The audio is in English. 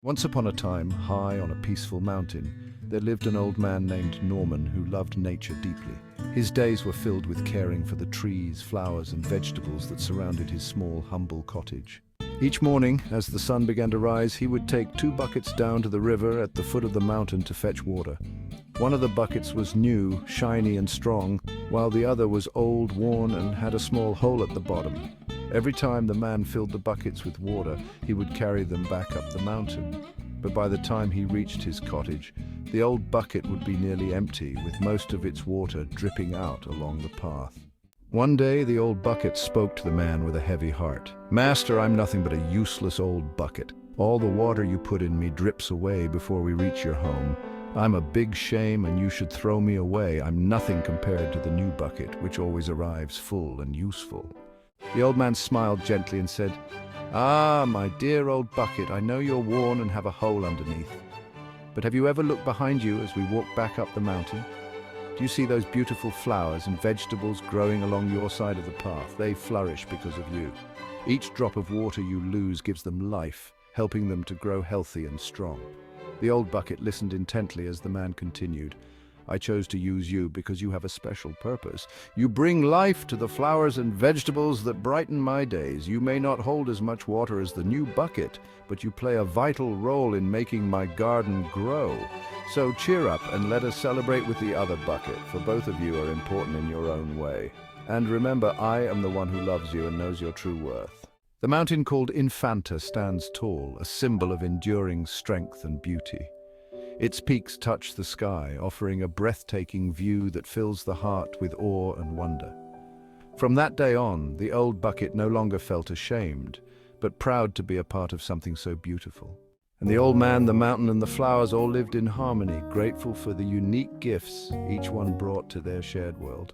Once upon a time, high on a peaceful mountain, there lived an old man named Norman who loved nature deeply. His days were filled with caring for the trees, flowers, and vegetables that surrounded his small, humble cottage. Each morning, as the sun began to rise, he would take 2 buckets down to the river at the foot of the mountain to fetch water. One of the buckets was new, shiny, and strong, while the other was old, worn, and had a small hole at the bottom. Every time the man filled the buckets with water, he would carry them back up the mountain. But by the time he reached his cottage, the old bucket would be nearly empty, with most of its water dripping out along the path. One day, the old bucket spoke to the man with a heavy heart. "Master, I'm nothing but a useless old bucket. All the water you put in me drips away before we reach your home. I'm a big shame, and you should throw me away. I'm nothing compared to the new bucket, which always arrives full and useful." The old man smiled gently and said, "Ah, my dear old bucket, I know you're worn and have a hole underneath. But have you ever looked behind you as we walk back up the mountain? Do you see those beautiful flowers and vegetables growing along your side of the path? They flourish because of you. Each drop of water you lose gives them life, helping them to grow healthy and strong." The old bucket listened intently as the man continued. "I chose to use you because you have a special purpose. You bring life to the flowers and vegetables that brighten my days. You may not hold as much water as the new bucket, but you play a vital role in making my garden grow. So cheer up and let us celebrate with the other bucket, for both of you are important in your own way. And remember, I am the one who loves you and knows your true worth." The mountain called Infanta stands tall, a symbol of enduring strength and beauty. Its peaks touch the sky, offering a breathtaking view that fills the heart with awe and wonder. From that day on, the old bucket no longer felt ashamed, but proud to be a part of something so beautiful. And the old man, the mountain, and the flowers all lived in harmony, grateful for the unique gifts each one brought to their shared world.